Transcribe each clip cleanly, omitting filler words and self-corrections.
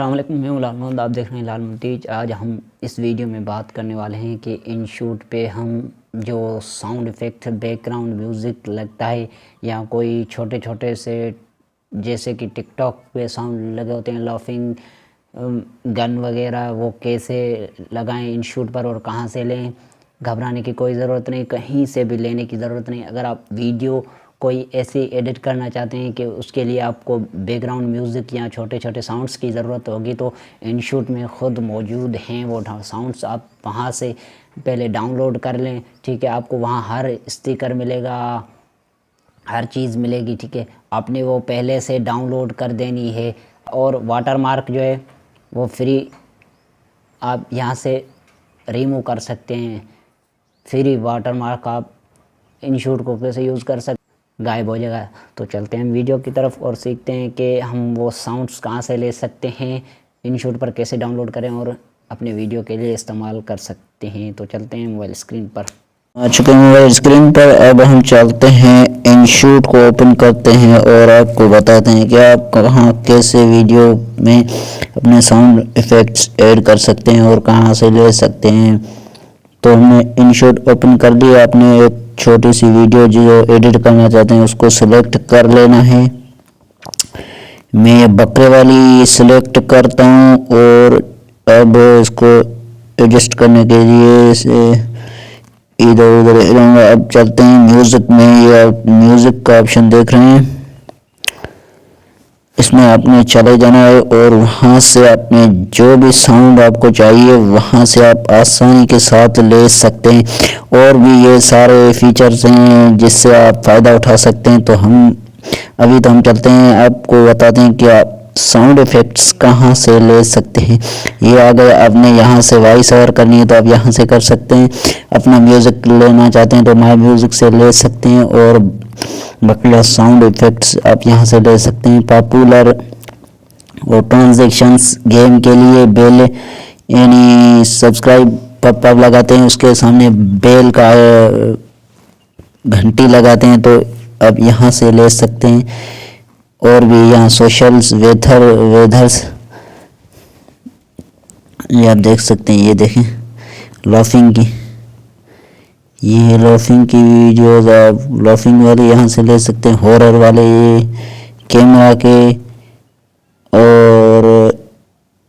अस्सलाम वालेकुम, मैं हूं लाल मोहम्मद। आप देख रहे हैं लाल मोहम्मद। आज हम इस वीडियो में बात करने वाले हैं कि इनशूट पे हम जो साउंड इफ़ेक्ट, बैकग्राउंड म्यूज़िक लगता है या कोई छोटे छोटे से जैसे कि टिकटॉक पे साउंड लगे होते हैं, लाफिंग गन वगैरह, वो कैसे लगाएं इनशूट पर और कहां से लें। घबराने की कोई ज़रूरत नहीं, कहीं से भी लेने की ज़रूरत नहीं। अगर आप वीडियो कोई ऐसी एडिट करना चाहते हैं कि उसके लिए आपको बैकग्राउंड म्यूज़िक या छोटे छोटे साउंड्स की ज़रूरत होगी तो इनशूट में ख़ुद मौजूद हैं वो साउंड्स। आप वहाँ से पहले डाउनलोड कर लें, ठीक है। आपको वहाँ हर स्टिकर मिलेगा, हर चीज़ मिलेगी, ठीक है। आपने वो पहले से डाउनलोड कर देनी है। और वाटरमार्क जो है वो फ्री आप यहाँ से रिमूव कर सकते हैं। फ्री वाटरमार्क आप इनशूट को कैसे यूज़ कर सकते, गायब हो जाएगा। तो चलते हैं हम वीडियो की तरफ और सीखते हैं कि हम वो साउंड्स कहाँ से ले सकते हैं, इनशूट पर कैसे डाउनलोड करें और अपने वीडियो के लिए इस्तेमाल कर सकते हैं। तो चलते हैं मोबाइल स्क्रीन पर। आ चुके हैं मोबाइल स्क्रीन पर। अब हम चलते हैं इनशूट को ओपन करते हैं और आपको बताते हैं कि आप कहाँ कैसे वीडियो में अपने साउंड इफ़ेक्ट्स ऐड कर सकते हैं और कहाँ से ले सकते हैं। तो हमने इनशूट ओपन कर लिया। आपने एक छोटी सी वीडियो जो एडिट करना चाहते हैं उसको सिलेक्ट कर लेना है। मैं बकरे वाली सिलेक्ट करता हूँ और अब इसको एडजस्ट करने के लिए इसे इधर उधर हिलाऊंगा। अब चलते हैं म्यूज़िक में। ये आप म्यूज़िक का ऑप्शन देख रहे हैं, इसमें आपने चले जाना है और वहाँ से आपने जो भी साउंड आपको चाहिए वहाँ से आप आसानी के साथ ले सकते हैं। और भी ये सारे फीचर्स हैं जिससे आप फ़ायदा उठा सकते हैं। तो हम चलते हैं, आपको बताते हैं कि आप साउंड इफ़ेक्ट्स कहाँ से ले सकते हैं। ये आ गए। आपने यहाँ से वॉइस ओवर करनी है तो आप यहाँ से कर सकते हैं। अपना म्यूज़िक लेना चाहते हैं तो माय म्यूज़िक से ले सकते हैं और बकला साउंड इफ़ेक्ट्स आप यहाँ से ले सकते हैं। पॉपुलर और ट्रांजैक्शंस गेम के लिए बेल यानी सब्सक्राइब पब लगाते हैं, उसके सामने बेल का घंटी लगाते हैं तो अब यहाँ से ले सकते हैं। और भी यहाँ सोशल्स वेदर्स ये आप देख सकते हैं। ये देखें लॉफिंग की, ये लॉफिंग की वीडियोस आप लॉफिंग वाले यहाँ से ले सकते हैं। हॉरर वाले ये कैमरा के, और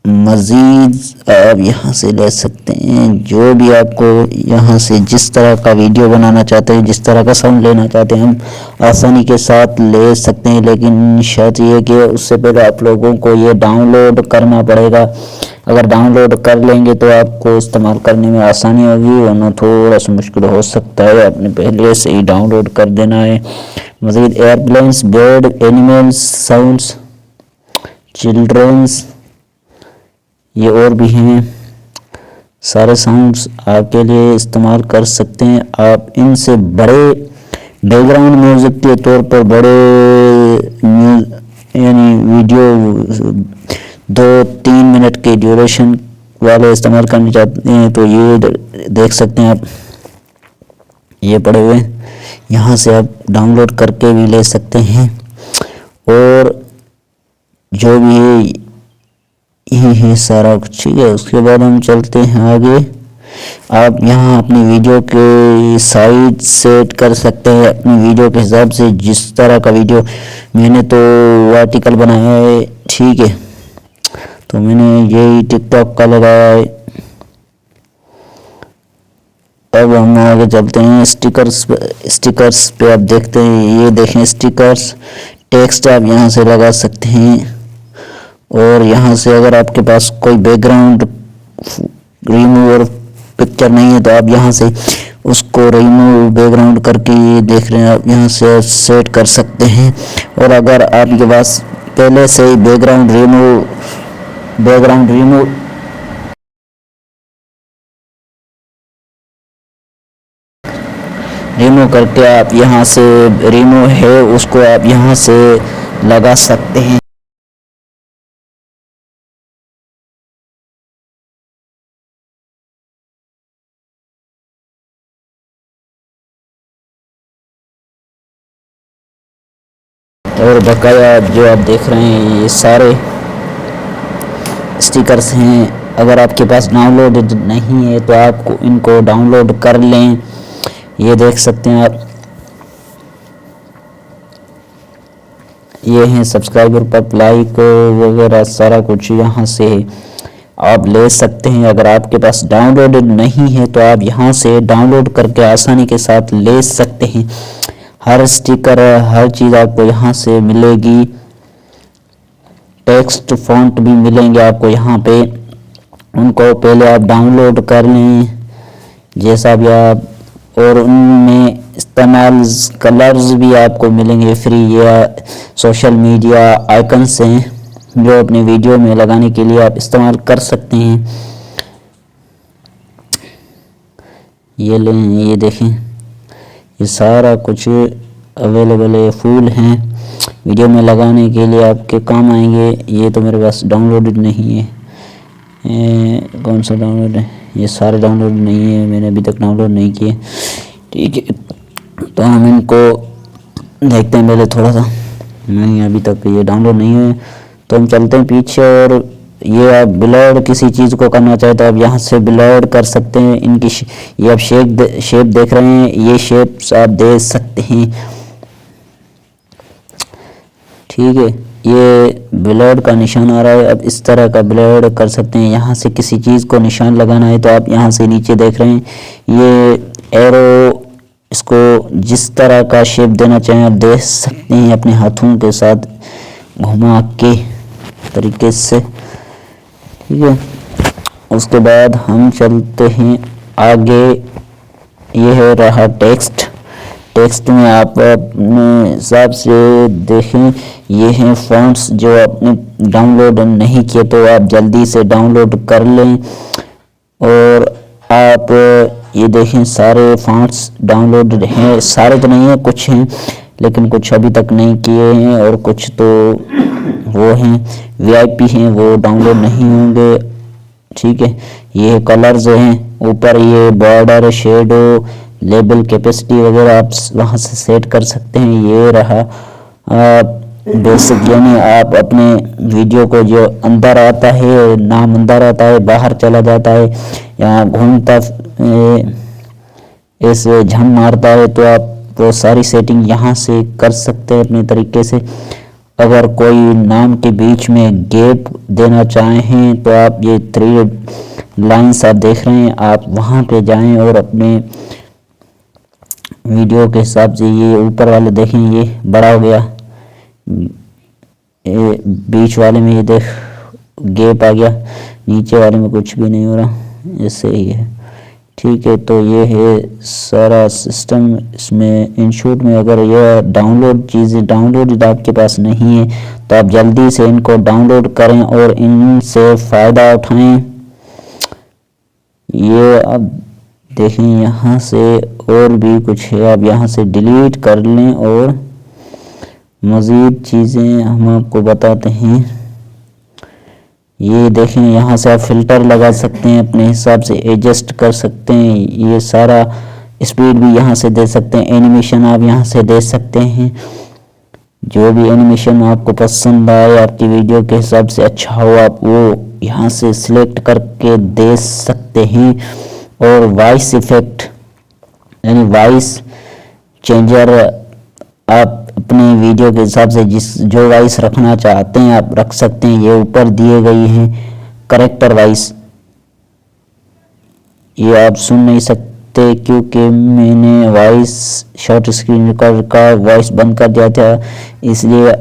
मज़ीद आप यहाँ से ले सकते हैं। जो भी आपको यहाँ से जिस तरह का वीडियो बनाना चाहते हैं, जिस तरह का साउंड लेना चाहते हैं, हम आसानी के साथ ले सकते हैं। लेकिन शर्त ये कि उससे पहले आप लोगों को ये डाउनलोड करना पड़ेगा। अगर डाउनलोड कर लेंगे तो आपको इस्तेमाल करने में आसानी होगी, वरना थोड़ा सा मुश्किल हो सकता है। आपने पहले से ही डाउनलोड कर देना है। मज़ीद airplanes, bird, animals sounds, childrens, ये और भी हैं सारे साउंड्स आपके लिए इस्तेमाल कर सकते हैं। आप इनसे बड़े बैकग्राउंड म्यूज़िक के तौर पर बड़े यानी वीडियो 2-3 मिनट के ड्यूरेशन वाले इस्तेमाल करना चाहते हैं तो ये देख सकते हैं आप, ये पड़े हुए यहाँ से आप डाउनलोड करके भी ले सकते हैं। और जो भी ये है सारा कुछ, ठीक है। उसके बाद हम चलते हैं आगे। आप यहाँ अपनी वीडियो के साइज सेट कर सकते हैं अपनी वीडियो के हिसाब से, जिस तरह का वीडियो। मैंने तो वर्टिकल बनाया है, ठीक है, तो मैंने यही टिकटॉक का लगाया है। अब हम आगे चलते हैं स्टिकर्स पे। आप देखते हैं, ये देखें स्टिकर्स, टेक्स्ट आप यहाँ से लगा सकते हैं। और यहाँ से अगर आपके पास कोई बैकग्राउंड रिमूवर पिक्चर नहीं है तो आप यहाँ से उसको रिमूव बैकग्राउंड करके, ये देख रहे हैं आप, यहाँ से सेट कर सकते हैं। और अगर आपके पास पहले से ही बैकग्राउंड रिमूव करके आप यहाँ से रिमूव है उसको आप यहाँ से लगा सकते हैं। और बकाया जो आप देख रहे हैं ये सारे स्टिकर्स हैं, अगर आपके पास डाउनलोड नहीं है तो आपको इनको डाउनलोड कर लें। ये देख सकते हैं आप, ये हैं सब्सक्राइबर पर लाइक वगैरह सारा कुछ यहाँ से आप ले सकते हैं। अगर आपके पास डाउनलोड नहीं है तो आप यहाँ से डाउनलोड करके आसानी के साथ ले सकते हैं। हर स्टिकर हर चीज़ आपको यहाँ से मिलेगी, टेक्स्ट फॉन्ट भी मिलेंगे आपको यहाँ पे, उनको पहले आप डाउनलोड कर लें जैसा भी आप, और उनमें इस्तेमाल कलर्स भी आपको मिलेंगे फ्री। या सोशल मीडिया आइकन्स हैं जो अपने वीडियो में लगाने के लिए आप इस्तेमाल कर सकते हैं। ये लें, ये देखें, ये सारा कुछ अवेलेबल है, फूल हैं वीडियो में लगाने के लिए आपके काम आएंगे। ये तो मेरे पास डाउनलोडेड नहीं है, कौन सा डाउनलोड है, ये सारे डाउनलोड नहीं है, मैंने अभी तक डाउनलोड नहीं किए। ठीक है, तो हम इनको देखते हैं पहले थोड़ा सा, नहीं अभी तक ये डाउनलोड नहीं है तो हम चलते हैं पीछे। और ये आप ब्लर किसी चीज़ को करना चाहे तो आप यहाँ से ब्लर कर सकते हैं। इनकी ये आप शेप देख रहे हैं, ये शेप्स आप दे सकते हैं। ठीक है, ये ब्लर का निशान आ रहा है, अब इस तरह का ब्लर कर सकते हैं। यहाँ से किसी चीज़ को निशान लगाना है तो आप यहाँ से नीचे देख रहे हैं ये एरो, इसको जिस तरह का शेप देना चाहें आप दे सकते हैं अपने हाथों के साथ घुमा के तरीके से। ठीक है, उसके बाद हम चलते हैं आगे। ये है रहा टेक्स्ट। टेक्स्ट में आप अपने हिसाब से देखें, ये हैं फॉन्ट्स जो आपने डाउनलोड नहीं किए तो आप जल्दी से डाउनलोड कर लें। और आप ये देखें सारे फॉन्ट्स डाउनलोड हैं, सारे तो नहीं हैं, कुछ हैं लेकिन कुछ अभी तक नहीं किए हैं, और कुछ तो वो हैं VIP हैं, वो डाउनलोड नहीं होंगे। ठीक है, ये कलर्स हैं ऊपर, ये बॉर्डर, शेडो, लेबल, कैपेसिटी वगैरह आप वहाँ से सेट कर सकते हैं। ये रहा बेसिक, यानी आप अपने वीडियो को जो अंदर आता है, नाम अंदर आता है, बाहर चला जाता है, यहाँ घूमता ऐसे झम मारता है, तो आप वो सारी सेटिंग यहाँ से कर सकते हैं अपने तरीके से। अगर कोई नाम के बीच में गैप देना चाहें तो आप ये 3 लाइंस आप देख रहे हैं, आप वहाँ पे जाएं और अपने वीडियो के हिसाब से, ये ऊपर वाले देखें ये बड़ा हो गया, ये बीच वाले में ये देख गैप आ गया, नीचे वाले में कुछ भी नहीं हो रहा, ऐसे ही है। ठीक है, तो ये है सारा सिस्टम इसमें। इनशूट में अगर ये डाउनलोड चीज़ें डाउनलोड आपके पास नहीं है तो आप जल्दी से इनको डाउनलोड करें और इनसे फ़ायदा उठाएं। ये अब देखें यहाँ से और भी कुछ है, आप यहाँ से डिलीट कर लें और मज़ीद चीज़ें हम आपको बताते हैं। ये देखें यहाँ से आप फ़िल्टर लगा सकते हैं, अपने हिसाब से एडजस्ट कर सकते हैं, ये सारा स्पीड भी यहाँ से दे सकते हैं, एनिमेशन आप यहाँ से दे सकते हैं। जो भी एनिमेशन आपको पसंद आए, आपकी वीडियो के हिसाब से अच्छा हो, आप वो यहाँ से सिलेक्ट करके दे सकते हैं। और वॉइस इफ़ेक्ट यानी वॉइस चेंजर आप अपने वीडियो के हिसाब से जो वॉइस रखना चाहते हैं आप रख सकते हैं। ये ऊपर दिए गई हैं करेक्टर वॉइस, ये आप सुन नहीं सकते क्योंकि मैंने वॉइस शॉर्ट स्क्रीन रिकॉर्ड का वॉइस बंद कर दिया था, इसलिए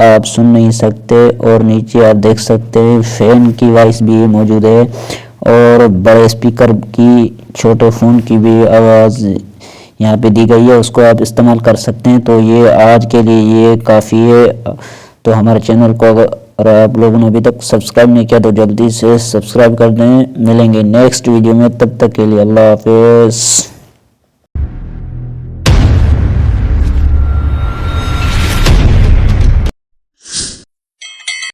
आप सुन नहीं सकते। और नीचे आप देख सकते हैं फैन की वॉइस भी मौजूद है, और बड़े स्पीकर की, छोटे फ़ोन की भी आवाज़ यहाँ पे दी गई है, उसको आप इस्तेमाल कर सकते हैं। तो ये आज के लिए ये काफ़ी है। तो हमारे चैनल को अगर आप लोगों ने अभी तक सब्सक्राइब नहीं किया तो जल्दी से सब्सक्राइब कर दें। मिलेंगे नेक्स्ट वीडियो में, तब तक के लिए अल्लाह हाफ़िज़।